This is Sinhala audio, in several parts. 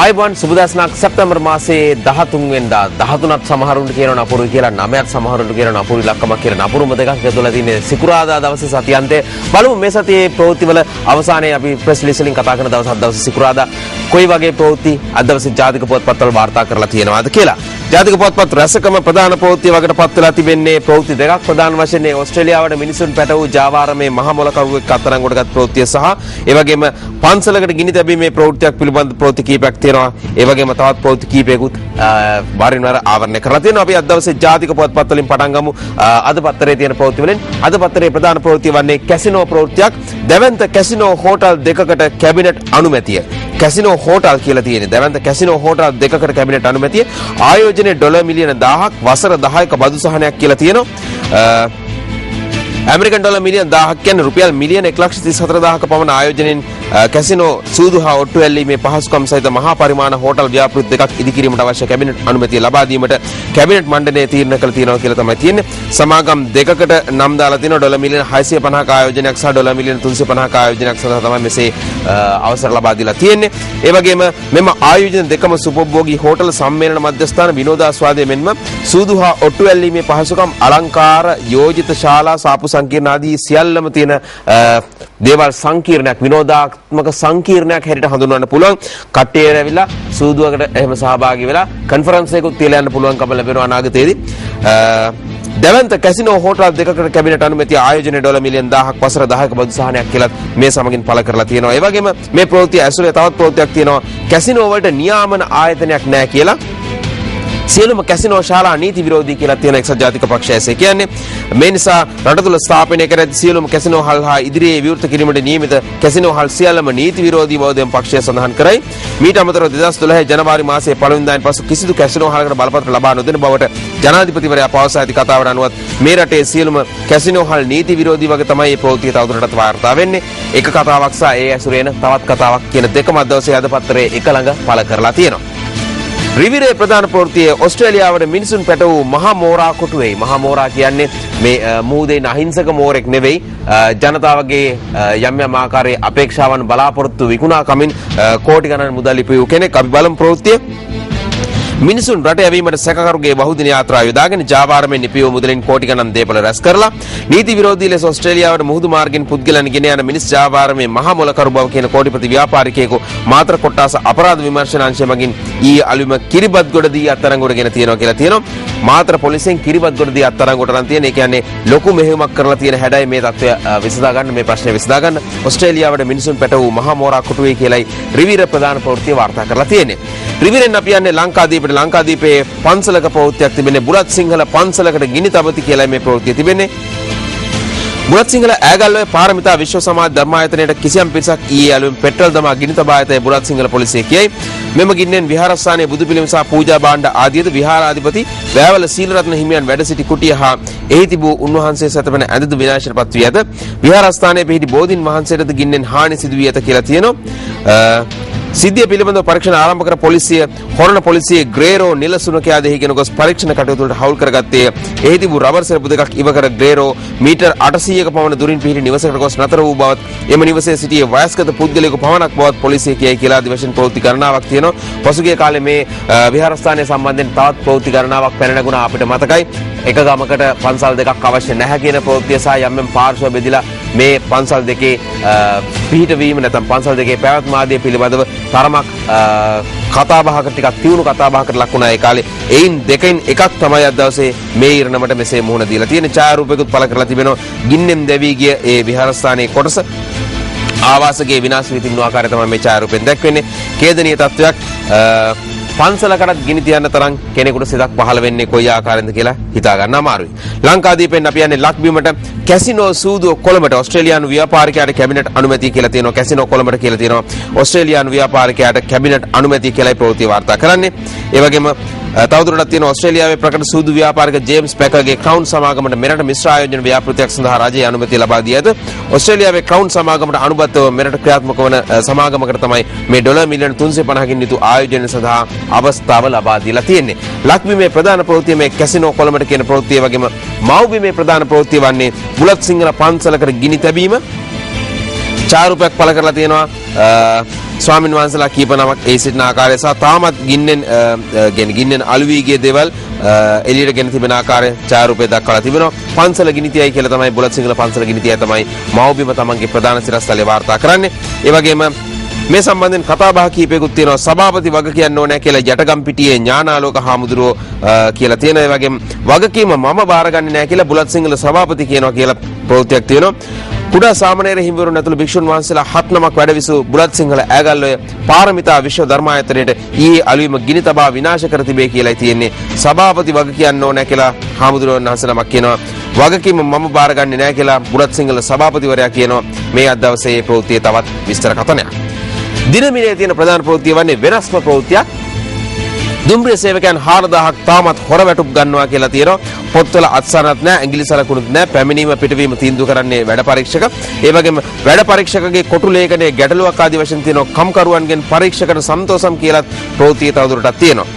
आइबन सुबुदासनाक सेप्टेम्बर मासे 13 වෙනිදා 13ත් සමහරුන්ට කියනවා නපුරු කියලා 9ත් සමහරුන්ට කියනවා නපුරු ලක්කමක් කියලා නපුරුම දෙකක් ඇතුළත තියෙන සිකුරාදා දවසේ සතියන්තේ බලමු මේ සතියේ ප්‍රවෘත්තිවල අවසානයේ අපි ප්‍රෙස් රිලීස් වලින් කතා කරන දවස් සිකුරාදා කොයි වගේ ප්‍රවෘත්ති අද දවසේ ජාතික පුවත්පත්වල වාර්තා කරලා තියෙනවාද කියලා. ජාතික පුවත්පත් රැසකම ප්‍රධාන ප්‍රවෘත්ති වකට පත් වෙලා තිබෙන්නේ ප්‍රවෘත්ති දෙකක් ප්‍රධාන වශයෙන් ඕස්ට්‍රේලියාවට මිනිසුන් පැටවූ ජාවාරමේ මහ මොලකරුවෙක් අත්අඩංගුවටගත් ප්‍රවෘත්තිය සහ ඒ වගේම පන්සලකට ගිනි තැබීමේ ප්‍රවෘත්තියක් පිළිබඳ ප්‍රවෘත්ති කීපයක් තියෙනවා. ඒ වගේම තවත් ප්‍රවෘත්ති කීපයකුත් වරින් වර ආවරණය කරලා තියෙනවා. අපි අද දවසේ ජාතික පුවත්පත් වලින් පටන් ගමු. අද පත්තරේ තියෙන ප්‍රවෘත්ති වලින් අද පත්තරේ ප්‍රධාන ප්‍රවෘත්තිය වන්නේ කැසිනෝ ප්‍රවෘත්තියක්. දැවැන්ත කැසිනෝ හෝටල් දෙකකට කැබිනට් අනුමැතිය. කැසිනෝ හෝටල් කියලා තියෙන්නේ. දැවැන්ත කැසිනෝ හෝටල් දෙකකට කැබිනට් අනුමැතිය. ආයෝජනයේ ඩොලර් මිලියන 1000ක් වසර 10ක බදු සහනයක් කියලා තියෙනවා. ඇමරිකන් ඩොලර් මිලියන 1000ක් කියන්නේ රුපියල් මිලියන 1,34,000ක පමණ ආයෝජනයෙන් කැසිනෝ සූදු හා ඔට්ටු ඇල්ලීමේ පහසුකම් සහිත මහා පරිමාණ හෝටල් ව්‍යාපෘති දෙකක් ඉදිකිරීමට අවශ්‍ය කැබිනට් අනුමැතිය ලබා දීමට කැබිනට් මණ්ඩලය තීරණය කළ තියෙනවා කියලා තමයි තියෙන්නේ. සමාගම් දෙකකට නම් දාලා තියෙනවා. ඩොලර් මිලියන 650ක ආයෝජනයක් සහ ඩොලර් මිලියන 350ක ආයෝජනයක් සඳහා තමයි මෙසේ අවසර ලබා දීලා තියෙන්නේ. ඒ වගේම මෙම ආයෝජන දෙකම සුපභෝගී හෝටල් සම්මේලන මධ්‍යස්ථාන විනෝදාස්වාදය මෙන්ම සූදු හා ඔට්ටු ඇල්ලීමේ පහසුකම් අලංකාර යෝජිත ශාලා සාපු සංකීර්ණ ආදී සියල්ලම තියෙන දේවල් සංකීර්ණයක් විනෝදාත්මක සංකීර්ණයක් හැටියට හඳුන්වන්න පුළුවන්. කට්ටිය ඇවිල්ලා සූදුවකට එහෙම සහභාගී වෙලා කන්ෆරන්ස් එකකුත් තියලා යන්න පුළුවන්කම ලැබෙනවා අනාගතයේදී. දැවැන්ත කැසිනෝ හෝටල් දෙකකට කැබිනට් අනුමැතිය ආයෝජනයේ ඩොලර් මිලියන 1000ක් වසර 10ක බදු සහනයක් කියලා මේ සමගින් පළ කරලා තියෙනවා. ඒ වගේම මේ ප්‍රවෘත්තිය ඇසුරේ තවත් ප්‍රවෘත්තියක් තියෙනවා. කැසිනෝ වලට නියාමන ආයතනයක් නැහැ කියලා. සියලුම කැසිනෝ ශාලා නීති විරෝධී කියලා තියෙන එක්සත් ජාතික පක්ෂය ඇසේ කියන්නේ. මේ නිසා රට තුළ ස්ථාපනය කර ඇති සියලුම කැසිනෝ හල් හා ඉදිරියේ විවෘත කිරීමට නියමිත කැසිනෝ හල් සියල්ලම නීති විරෝධී බව දෙම පක්ෂය සඳහන් කරයි. මීට අමතරව 2012 ජනවාරි මාසයේ 1 වෙනිදාන් පසු කිසිදු කැසිනෝ හලකට බලපත්‍ර ලබා නොදෙන බවට ජනාධිපතිවරයා පවසා ඇති කතාවට අනුව මේ රටේ සියලුම කැසිනෝ හල් නීති විරෝධී වගේ තමයි මේ ප්‍රවෘත්තිය තවදුරටත් වාර්තා වෙන්නේ. එක කතාවක් සහ ඒ ඇසුරේන තවත් කතාවක් කියන දෙකම අද දවසේ අද පත්තරේ එක ළඟ පළ කරලා තියෙනවා. රිවිරේ ප්‍රධාන ප්‍රවෘත්තියේ ඕස්ට්‍රේලියාවට මිනිසුන් පැටවූ මහා මෝරා කොටුවේයි. මහා මෝරා කියන්නේ මේ මුහුදේ අහිංසක මෝරෙක් නෙවෙයි. ජනතාවගේ යම් යම් ආකාරයේ අපේක්ෂාවන් බලාපොරොත්තු විකුණා කමින් කෝටි ගණන් මුදල් ඉපයූ කෙනෙක්. අපි බලමු ප්‍රවෘත්තිය. මිනිසුන් රට යැවීමට සැකකරුගේ බහුදින යාත්‍රාව යොදාගෙන ජාවාරමෙන් නිපියූ මුදලින් කෝටි ගණන් දේපල රැස් කරලා නීති විරෝධී ලෙස ඕස්ට්‍රේලියාවට මුහුදු මාර්ගයෙන් පුද්ගලයන් ගෙන යන මිනිස් ජාවාරමේ මහා මොලකරු බව කියන කෝටිපති ව්‍යාපාරිකයෙකු මාත්‍ර කොට්ටාස අපරාධ විමර්ශන අංශය මගින් ඊයේ අලුයම කිරිබත්ගොඩදී අත්අඩංගුවට ගෙන තියෙනවා කියලා තියෙනවා. මාත්‍ර පොලිසියෙන් කිරිබත්ගොඩදී අත්අඩංගුවට නම් තියෙන. ඒ කියන්නේ ලොකු මෙහෙයුමක් කරලා තියෙන හැඩයි මේ තත්ත්වය විසඳා ගන්න මේ ප්‍රශ්නේ විසඳා ගන්න ඕස්ට්‍රේලියාවට මිනිසුන් පැටවූ මහා මෝරා කොටුවේ කියලායි රිවිර ප්‍රධාන ප්‍රවෘත්තිය වාර්තා කරලා තියෙන්නේ. රිවිරෙන් අපි යන්නේ ලංකාදීපේ පන්සලක ප්‍රවෘත්තියක් තිබෙන්නේ. බුලත් සිංහල පන්සලකට ගිනි තබති කියලා මේ ප්‍රවෘත්තිය තිබෙන්නේ. බුලත් සිංහල ඈගල්ලේ පාරමිතා විශ්ව සමාජ ධර්මායතනයට කිසියම් පිරිසක් ඊයේ අලුයම පෙට්‍රල් දමා ගිනි තබා ඇතැයි බුලත් සිංහල පොලිසිය කියයි. මෙම ගින්නෙන් විහාරස්ථානයේ බුදු පිළිම සහ පූජා භාණ්ඩ ආදියද විහාරාධිපති වැවල සීලරත්න හිමියන් වැඩ සිටි කුටිය හා එහි තිබූ උන්වහන්සේ සැතපෙන ඇඳද විනාශයටපත් වී ඇත. විහාරස්ථානයේ පිහිටි බෝධීන් වහන්සේටද ගින්නෙන් හානි සිදු වී ඇත කියලා තියෙනවා. සිද්ධිය පිළිබඳව පරීක්ෂණ ආරම්භ කර පොලිසිය හොරණ පොලිසියේ ග්‍රේරෝ නිල සුනකයාදෙහි ගෙන ගොස් පරීක්ෂණ කටයුතු වලට හවුල් කරගත්තේ. එහි තිබූ රබර් සෙරප්පු දෙකක් ඉව කර ග්‍රේරෝ මීටර් 800ක පමණ දුරින් පිහිටි නිවසකට ගොස් නතර වූ බවත් එම නිවසේ සිටියේ වයස්ගත පුද්ගලයෙකු පමණක් බවත් පොලිසිය කියයි කියලා ආදි වශයෙන් ප්‍රවෘත්ති ගණනාවක් තියෙනවා. පසුගිය කාලේ මේ විහාරස්ථානය සම්බන්ධයෙන් තවත් ප්‍රවෘත්ති ගණනාවක් පැන නැගුණා අපිට මතකයි. එක ගමකට පන්සල් දෙකක් අවශ්‍ය නැහැ කියන ප්‍රවෘත්තිය සහ යම් යම් පාර්ශ්ව බෙදලා මේ පන්සල් දෙකේ පිහිටවීම නැත්නම් පන්සල් දෙකේ පැවැත්ම ආදී පිළිබඳව තරමක් කතාබහකට ටිකක් තියුණු කතාබහකට ලක් වුණා ඒ කාලේ. එයින් දෙකෙන් එකක් තමයි අද දවසේ මේ ඉරණමට මෙසේ මුහුණ දීලා තියෙන. ඡායාරූපයකුත් පළ කරලා තිබෙනවා. ගින්නෙන් දැවී ගිය ඒ විහාරස්ථානයේ කොටස ආවාසගේ විනාශ වී තිබුණු ආකාරය තමයි මේ ඡායාරූපෙන් දැක්වෙන්නේ. ඛේදනීය තත්වයක්. පන්සලකටත් ගිනි තියන්න තරම් කෙනෙකුට සිතක් පහළ වෙන්නේ කොයි ආකාරයෙන්ද කියලා හිතා ගන්න අමාරුයි. ලංකාදීපෙන් අපි යන්නේ ලක්බිමට කැසිනෝ සූදුව කොළඹට ඕස්ට්‍රේලියානු ව්‍යාපාරිකයාට කැබිනට් අනුමැතිය කියලා තියෙනවා. කැසිනෝ කොළඹට කියලා තියෙනවා. ඕස්ට්‍රේලියානු ව්‍යාපාරිකයාට කැබිනට් අනුමැතිය කියලායි ප්‍රවෘත්ති වාර්තා කරන්නේ. ඒ වගේම තවදුරටත් තියෙන ඕස්ට්‍රේලියාවේ ප්‍රකට සූදු ව්‍යාපාරික ජේම්ස් පැකර්ගේ ක්‍රවුන් සමාගමට මෙරට මිශ්‍ර ආයෝජන ව්‍යාපෘතියක් සඳහා රජයේ අනුමැතිය ලබා දී ඇත. ඕස්ට්‍රේලියාවේ ක්‍රවුන් සමාගමට අනුබද්ධව මෙරට ක්‍රියාත්මක වන සමාගමකට තමයි මේ ඩොලර් මිලියන 350කින් යුතු ආයෝජන සඳහා අවස්ථාව ලබා දීලා තියෙන්නේ. ලක්බිමේ ප්‍රධාන ප්‍රවෘත්තිය මේ කැසිනෝ කොළඹට කියන ප්‍රවෘත්තිය වගේම මව්බිමේ ප්‍රධාන ප්‍රවෘත්තිය වන්නේ බුලත් සිංහල පන්සලකට ගිනි තැබීම. ඡායාරූපයක් පළ කරලා තියෙනවා ස්වාමින් වහන්සේලා කීප නමක් ඒ සිටින ආකාරය සහ තාමත් ගින්නෙන් අළු වී ගිය දේවල් එළියට ගෙන තිබෙන ආකාරය ඡායාරූපේ දක්වලා තිබෙනවා. පන්සල ගිනිතියයි කියලා තමයි බුලත් සිංහල පන්සල ගිනිතියයි තමයි මව්බිම තමන්ගේ ප්‍රධාන සිරස්තලේ වාර්තා කරන්නේ. ඒ වගේම මේ සම්බන්ධයෙන් කතා බහ කීපයකුත් තියෙනවා. සභාපති වග කියන්න ඕනේ කියලා යටගම්පිටියේ ඥානාලෝක හාමුදුරුවෝ කියලා තියෙනවා. ඒ වගේම වගකීම මම බාරගන්නේ නැහැ කියලා බුලත් සිංහල සභාපති කියනවා කියලා ප්‍රවෘත්තියක් තියෙනවා. කුඩා සාමණේර හිමිවරුන් ඇතුළු භික්ෂුන් වහන්සේලා 7 නමක් වැඩවිසූ බුලත් සිංහල ඈගල්ලෝය පාරමිතා විශ්ව ධර්මායතනයේට ඊයේ අලුයම ගිනි තබා විනාශ කර තිබේ කියලායි තියෙන්නේ. සභාපති වග කියන්න ඕනේ කියලා හාමුදුරුවෝ වහන්සේ නමක් කියනවා. වගකීම මම බාරගන්නේ නැහැ කියලා බුලත් සිංහල සභාපතිවරයා කියනවා. මේ අද දවසේ මේ ප්‍රවෘත්තියේ තවත් විස්තර කතනයක්. දිනමිනේ තියෙන ප්‍රධාන ප්‍රවෘත්තිය වන්නේ වෙනස්ම ප්‍රවෘත්තියක්. දුම්රිය සේවකයන් 4000ක් තාමත් හොර වැටුප් ගන්නවා කියලා තියෙනවා. පොත්වල අත්සනත් නැහැ, ඇඟිලි සලකුණුත් නැහැ. පැමිණීම පිටවීම තීන්දුව කරන්නේ වැඩ පරීක්ෂක. ඒ වගේම වැඩ පරීක්ෂකගේ කොටු ලේඛනයේ ගැටලුවක් ආදී වශයෙන් තියෙනවා. කම්කරුවන්ගෙන් පරීක්ෂකට සන්තෝෂම් කියලා ප්‍රවෘත්තිය තවදුරටත් තියෙනවා.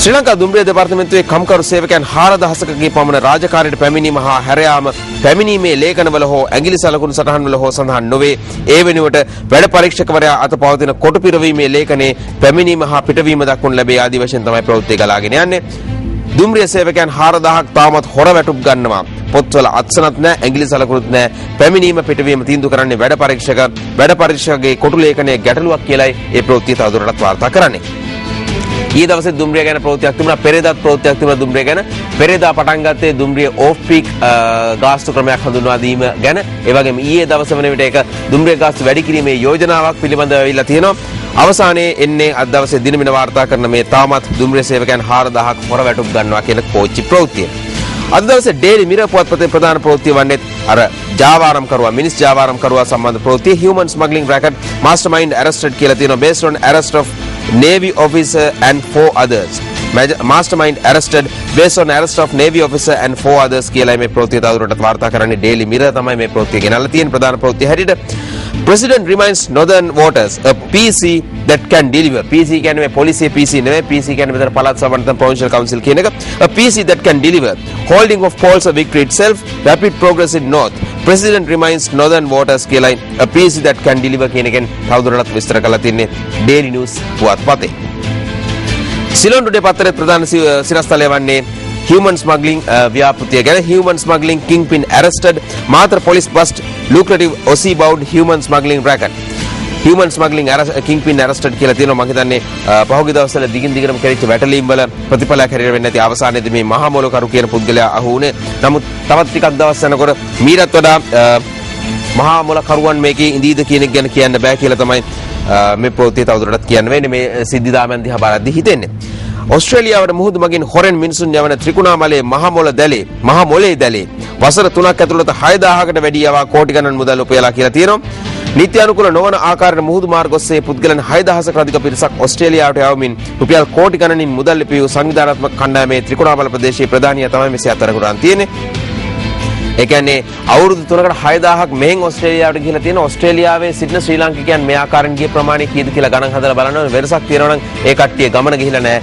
ශ්‍රී ලංකා දුම්රිය දෙපාර්තමේන්තුවේ කම්කරු සේවකයන් 4000කගේ පමණ රාජකාරියට පැමිණීම හා හැරයාම පැමිණීමේ ලේඛනවල හෝ ඇඟිලි සලකුණු සටහන්වල හෝ සඳහන් නොවේ. ඒ වෙනුවට වැඩ පරීක්ෂකවරයා අත පවතින කොටු පිරවීමේ ලේඛනයේ පැමිණීම හා පිටවීම දක්වනු ලැබේ ආදී වශයෙන් තමයි ප්‍රවෘත්තිය ගලාගෙන යන්නේ. දුම්රිය සේවකයන් 4000ක් තාමත් හොර වැටුප් ගන්නවා. පොත්වල අත්සනත් නැහැ, ඇඟිලි සලකුණුත් නැහැ. පැමිණීම පිටවීම තීන්දුව කරන්නේ වැඩ පරීක්ෂකගේ කොටු ලේඛනයේ ගැටලුවක් කියලායි ඒ ප්‍රවෘත්තිය තවදුරටත් වාර්තා කරන්නේ. ඊයේ දවසේ දුම්රිය ගැන ප්‍රවෘත්තියක් තිබුණා. පෙරේදාත් ප්‍රවෘත්තියක් තිබුණා දුම්රිය ගැන. පෙරේදා පටන් ගත්තේ දුම්රිය ඕෆ් පීක් ගාස්තු ක්‍රමයක් හඳුන්වා දීම ගැන. ඒ වගේම ඊයේ දවසේ වන විට ඒක දුම්රිය ගාස්තු වැඩි කිරීමේ යෝජනාවක් පිළිබඳව ඇවිල්ලා තියෙනවා. අවසානයේ එන්නේ අද දවසේ දිනමින වාර්තා කරන මේ තාමත් දුම්රිය සේවකයන් 4000ක් හොර වැටුප් ගන්නවා කියන කෝච්චි ප්‍රවෘත්තිය. අද දවසේ ඩේලි මිරර් පුවත්පතේ ප්‍රධාන ප්‍රවෘත්තිය වන්නේ අර ජාවාරම් කරුවා මිනිස් ජාවාරම් කරුවා සම්බන්ධ ප්‍රවෘත්තිය. human smuggling racket mastermind arrested කියලා තියෙනවා. based on arrest of Navy officer and 4 others. Mastermind arrested based on arrest of Navy officer and 4 others කියලා මේ ප්‍රවෘත්තිය තවදුරටත් වාර්තා කරන්නේ ඩේලි මිරර් තමයි මේ ප්‍රවෘත්තිය ගෙනල්ලා තියෙන ප්‍රධාන ප්‍රවෘත්තිය හැටියට. President reminds northern voters a PC that can deliver. PC කියන්නේ මේ පොලිසිය PC නෙවෙයි. PC කියන්නේ මෙතන පළාත් සභා නැත්නම් provincial council කියන එක. A PC that can deliver. Holding of polls a victory itself. Rapid progress in north. President reminds northern voters කියලා a PC that can deliver කියන එකෙන් තවදුරටත් විස්තර කරලා තින්නේ Daily News පුවත්පතේ. සිලොන් ටුඩේ පත්තරේ ප්‍රධාන සිරස්තලය වන්නේ human smuggling ව්‍යාපෘතිය ගැන. human smuggling kingpin arrested. Mathura police bust lucrative Aussie bound human smuggling racket. human smuggling kingpin arrested කියලා තියෙනවා. මම හිතන්නේ පහුගිය දවස්වල දිගින් දිගටම කෙරෙච්ච වැටලීම් වල ප්‍රතිඵලයක් හැටියට වෙන්නේ නැති අවසානයේදී මේ මහා මොලකරු කියන පුද්ගලයා අහු වුණේ. නමුත් තවත් ටිකක් දවස් යනකොට මීරත් වඩා මහා මොලකරුවන් මේකේ ඉඳීද කියන එක ගැන කියන්න බෑ කියලා තමයි මේ ප්‍රවෘත්තිය තවදුරටත් කියන්න වෙන්නේ. මේ සිද්ධිදාමයන් දිහා බලද්දී හිතෙන්නේ. ඔස්ට්‍රේලියාවට මුහුදු මගින් හොරෙන් මිනිසුන් යවන ත්‍රිකුණාමලයේ මහා මොලේ දැලේ වසර 3ක් ඇතුළත 6000කට වැඩි යවා කෝටි ගණන් මුදල් උපයලා කියලා තියෙනවා. නීති අනුකූල නොවන ආකාරයට මුහුදු මාර්ග ඔස්සේ පුද්ගලයන් 6000ක අධික පිරිසක් ඔස්ට්‍රේලියාවට යවමින් රුපියල් කෝටි ගණනින් මුදල් ලිපියු සංවිධානාත්මක කණ්ඩායමේ ත්‍රිකුණාමල ප්‍රදේශයේ ප්‍රධානියා තමයි මෙසේ අත්අඩංගුවට තියෙන්නේ. ඒ කියන්නේ අවුරුදු 3කට 6000ක් මෙහෙන් ඔස්ට්‍රේලියාවට ගිහිලා තියෙන ඔස්ට්‍රේලියාවේ සිටින ශ්‍රී ලාංකිකයන් මේ ආකාරයෙන් ගිය ප්‍රමාණය කීයද කියලා ගණන් හදලා බලනවා. වෙනසක් තියෙනවා නම් ඒ කට්ටිය ගමන ගිහිලා නැහැ.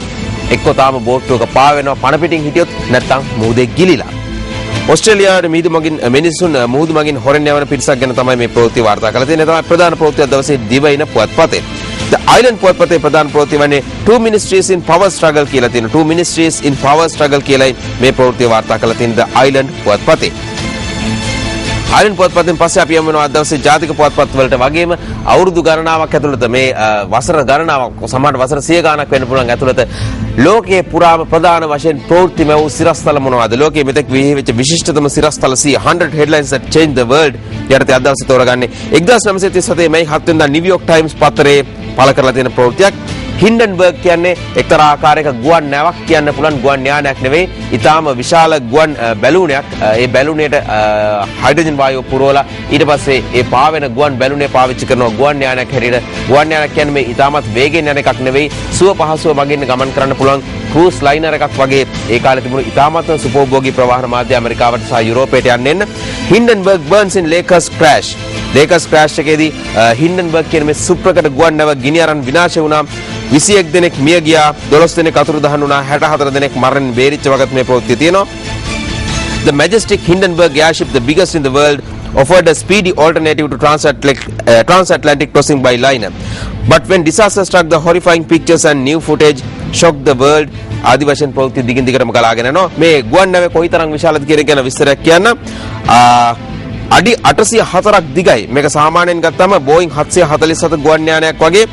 එක්කෝ තාම බෝට්ටුවක පා වෙනවා පණ පිටින් හිටියොත් නැත්නම් මුහුදේ ගිලිලා. ඔස්ට්‍රේලියාවේ මිනිසුන් මුහුදු මගින් හොරෙන් යවන පිරිසක් ගැන තමයි මේ ප්‍රවෘත්ති වාර්තා කරලා තියෙන්නේ. තමයි ප්‍රධාන ප්‍රවෘත්තිය දවසේ දිවයින පුවත්පතේ. The Island පුවත්පතේ ප්‍රධාන ප්‍රවෘත්තිය වන්නේ two ministries in power struggle කියලා තියෙනවා. two ministries in power struggle කියලා මේ ප්‍රවෘත්තිය වාර්තා කරලා තියෙන The Island පුවත්පතේ. Island පුවත්පතෙන් පස්සේ අපි යමු අද දවසේ ජාතික පුවත්පත් වලට වගේම අවුරුදු ගණනාවක් ඇතුළත මේ වසර ගණනාවක් සමහරට වසර 100 ගණනක් වෙන්න පුළුවන් ඇතුළත ලෝකයේ පුරාම ප්‍රධාන වශයෙන් ප්‍රවෘත්තිමය වූ සිරස්තල මොනවද? ලෝකයේ මෙතෙක් විහිවිච්ච විශිෂ්ටතම සිරස්තල 100 headlines that change the world. යටතේ අද දවසේ තෝරගන්නේ 1937 මේ 7 වෙනිදා නිව්යෝර්ක් ටයිම්ස් පත්තරේ පළ කරලා තියෙන ප්‍රවෘත්තියක්. හින්ඩන්බර්ග් කියන්නේ එක්තරා ආකාරයක ගුවන් නැවක් කියන්න පුළුවන් ගුවන් යානයක් නෙවෙයි. ඊටාම විශාල ගුවන් බැලූනයක්. ඒ බැලූනේට හයිඩ්‍රජන් වායුව පුරවලා ඊට පස්සේ ඒ පාවෙන ගුවන් බැලූනේ පාවිච්චි කරනවා ගුවන් යානයක් හැටියට. ගුවන් යානයක් කියන්නේ මේ ඊටාමත් වේගෙන් යන එකක් නෙවෙයි. සුව පහසුව මගින් ගමන් කරන්න පුළුවන් ක්‍රූස් ලයිනර් එකක් වගේ ඒ කාලේ තිබුණු ඊටාමත් සුපෝභෝගී ප්‍රවාහන මාධ්‍ය ඇමරිකාවට සහ යුරෝපයට යන්න. හින්ඩන්බර්ග් burns in Lakers crash. Lakers crash එකේදී හින්ඩන්බර්ග් කියන මේ සුප්‍රකට ගුවන් නැව ගිනි අරන් විනාශ වුණා. 21 දෙනෙක් මිය ගියා 12 දෙනෙක් අතුරුදහන් වුණා 64 දෙනෙක් මරණයෙන් බේරිච්ච වගත් මේ ප්‍රවෘත්තිය තියෙනවා. The majestic Hindenburg airship, the biggest in the world, offered a speedy alternative to transatlantic crossing by liner. But when disaster struck, the horrifying pictures and new footage shocked the world. ආදි වශයෙන් ප්‍රවෘත්ති දිගින් දිගටම ගලාගෙන යනවා. මේ ගුවන් නැවේ කොයිතරම් විශාලද කියන එක ගැන විස්තරයක් කියන්න. අඩි 804ක් දිගයි. මේක සාමාන්‍යයෙන් ගත්තම Boeing 747 ගුවන් යානයක් වගේ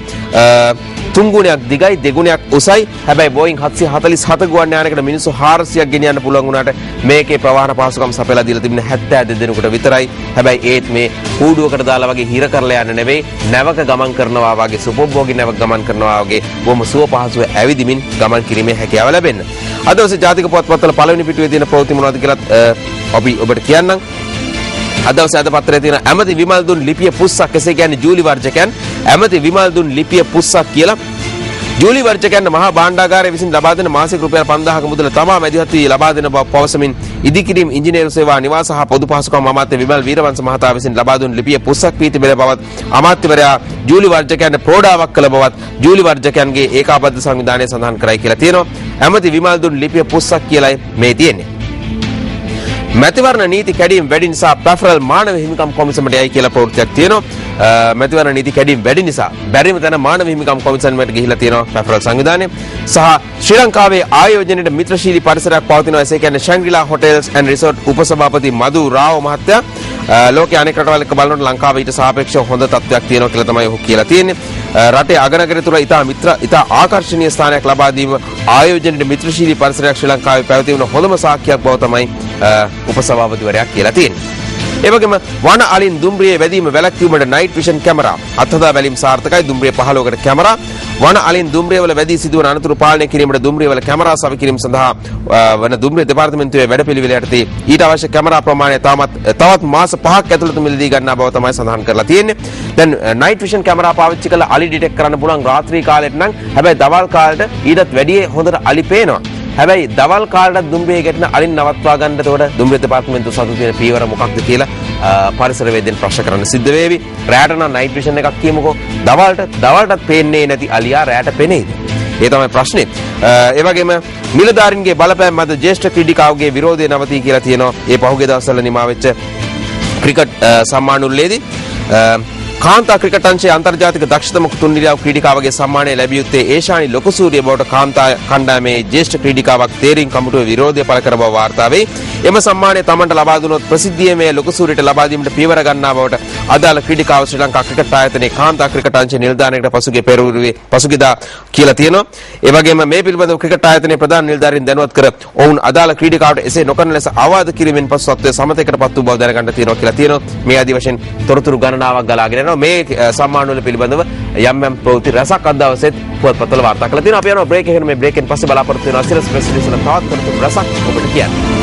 තුන් ගුණයක් දිගයි දෙගුණයක් උසයි. හැබැයි Boeing 747 ගුවන් යානයකට මිනිස්සු 400ක් ගෙනියන්න පුළුවන් වුණාට මේකේ ප්‍රවාහන පහසුකම් සපයලා දීලා තිබෙන 72 දෙනෙකුට විතරයි. හැබැයි ඒත් මේ කූඩුවකට දාලා වගේ හිර කරලා යන්න නෙවෙයි, නැවක ගමන් කරනවා වගේ සුපෝභෝගී නැවක ගමන් කරනවා වගේ බොහොම සුව පහසුව ඇවිදිමින් ගමන් කිරීමේ හැකියාව ලැබෙන්න. අද දවසේ ජාතික පුවත්පත්වල පළවෙනි පිටුවේ තියෙන ප්‍රවෘත්ති මොනවද කියලා අපි ඔබට කියන්නම්. අද දවසේ අද පත්‍රයේ තියෙන ඇමති විමල් දුන් ලිපිය පුස්සක්, එසේ කියන්නේ ජූලි වර්ජකයන් ඇමති විමල් දුන් ලිපිය පුස්සක් කියලා. ජූලි වර්ජකයන් මහා භාණ්ඩාගාරය විසින් ලබා දෙන මාසික රුපියල් 5000ක මුදල තමා මැදිහත් වී ලබා දෙන බව පවසමින් ඉදිකිරීම් ඉංජිනේරු සේවා නිවාස හා පොදු පහසුකම් අමාත්‍ය විමල් වීරවංශ මහතා විසින් ලබා දුන් ලිපිය පුස්සක් වී තිබෙන බවත් අමාත්‍යවරයා ජූලි වර්ජකයන්ට ප්‍රෝඩාවක් කළ බවත් ජූලි වර්ජකයන්ගේ ඒකාබද්ධ සංවිධානය සඳහන් කරයි කියලා තියෙනවා. ඇමති විමල් දුන් ලිපිය පුස්සක් කියලායි මේ තියෙන්නේ. මැතිවරණ නීති කැඩීම් වැඩි නිසා පැෆරල් මානව හිමිකම් කොමිසමට යයි කියලා ප්‍රවෘත්තියක් තියෙනවා. මැතිවරණ නීති කැඩීම් වැඩි නිසා බැරිම තැන මානව හිමිකම් කොමිසමට ගිහිලා තියෙනවා පැෆරල් සංවිධානය. සහ ශ්‍රී ලංකාවේ ආයෝජනයේ මිත්‍රශීලී පරිසරයක් පවතිනවා. එසේ කියන්නේ ශැන්ග්‍රීලා හොටෙල්ස් ඇන්ඩ් රිසෝට් උපසභාපති මදු රාව මහත්තයා ලෝකයේ අනෙක් රටවල් එක්ක බලනකොට ලංකාවේ ඊට සාපේක්ෂව හොඳ තත්ත්වයක් තියෙනවා කියලා තමයි ඔහු කියලා තියෙන්නේ. රටේ අගනගර තුළ ඉතා ආකර්ශනීය ස්ථානයක් ලබා දීම ආයෝජනයේ මිත්‍රශීලී පරිසරයක් ශ්‍රී ලංකාවේ පැවතීම හොඳම සාක්ෂියක් බව තමයි උපසභාපතිවරයා කියලා තියෙන්නේ. ඒ වගේම වන අලින් දුම්රියේ වැදීම වැළැක්වීමට නයිට් විෂන් කැමරා අත්හදා බැලීම් සාර්ථකයි. දුම්රිය 15කට කැමරා වන අලින් දුම්රිය වල වැදී සිදුවන අනතුරු පාලනය කිරීමට දුම්රිය වල කැමරා සවි කිරීම සඳහා වන දුම්රිය දෙපාර්තමේන්තුවේ වැඩපිළිවෙල යටතේ ඊට අවශ්‍ය කැමරා ප්‍රමාණය තවත් මාස 5ක් ඇතුළත මිලදී ගන්නා බව තමයි සඳහන් කරලා තියෙන්නේ. දැන් නයිට් විෂන් කැමරා පාවිච්චි කරලා අලි ඩිටෙක්ට් කරන්න පුළුවන් රාත්‍රී කාලෙට නම්. හැබැයි දවල් කාලෙට ඊටත් වැඩිය හොඳට අලි පේනවා. හැබැයි දවල් කාලට දුම්රිය ගැටෙන අලින් නවත්වා ගන්නට උඩ දුම්රිය දෙපාර්තමේන්තුව සතු තියෙන පීවර මොකක්ද කියලා පරිසරවේදීන් ප්‍රශ්න කරන්න සිද්ධ වේවි. රැට නම් නයිට් විෂන් එකක් කියමුකෝ. දවල්ටත් පේන්නේ නැති අලියා රැට පෙනේද? ඒ තමයි ප්‍රශ්නේ. ඒ වගේම නිලධාරීන්ගේ බලපෑම් මත ජ්‍යෙෂ්ඨ ක්‍රීඩිකාවගේ විරෝධය නවතී කියලා තියෙනවා. ඒ පහුගිය දවස්වල නිමා වෙච්ච ක්‍රිකට් සම්මානුල්ලේදී කාන්තා ක්‍රිකට් අංශයේ අන්තර්ජාතික දක්ෂතම තුන්නිරියව ක්‍රීඩිකාවගේ සම්මානය ලැබිය යුත්තේ ඒෂානි ලොකුසූරිය බවට කාන්තා කණ්ඩායමේ ජ්‍යෙෂ්ඨ ක්‍රීඩිකාවක් තේරීම් කමිටුවේ විරෝධය පළ කර බව වාර්තා වේ. එම සම්මානය තමන්ට ලබා දුනොත් ප්‍රසිද්ධියේ මේ ලොකුසූරියට ලබා දීමට පියවර ගන්නා බවට අදාළ ක්‍රීඩිකාව ශ්‍රී ලංකා ක්‍රිකට් ආයතනයේ කාන්තා ක්‍රිකට් අංශයේ නිලධාරියෙකුට පසුගියදා කියලා තියෙනවා. ඒ වගේම මේ පිළිබඳව ක්‍රිකට් ආයතනයේ ප්‍රධාන නිලධාරීන් දැනුවත් කර ඔවුන් අදාළ ක්‍රීඩිකාවට එසේ නොකරන ලෙස අවවාද කිරීමෙන් පසු සත්වයේ සමතයකටපත් වූ බව දැනගන්න තියෙනවා කියලා තියෙනවා. මේ ආදී වශයෙන් තොරතුරු ගණනාවක් ගලාගෙන යනවා. මේ සම්මාන වල පිළිබඳව යම් ප්‍රවෘත්ති රසක් අද දවසේත් පුවත්පත්වල වාර්තා කරලා තියෙනවා. අපි යනවා බ්‍රේක් එකකට. මේ බ්‍රේක් එකෙන් පස්සේ බලාපොරොත්තු වෙනවා සිරස් ප්‍රෙස් රිලීස් වල තවත් තොරතුරු රසක් ඔබට කියන්න.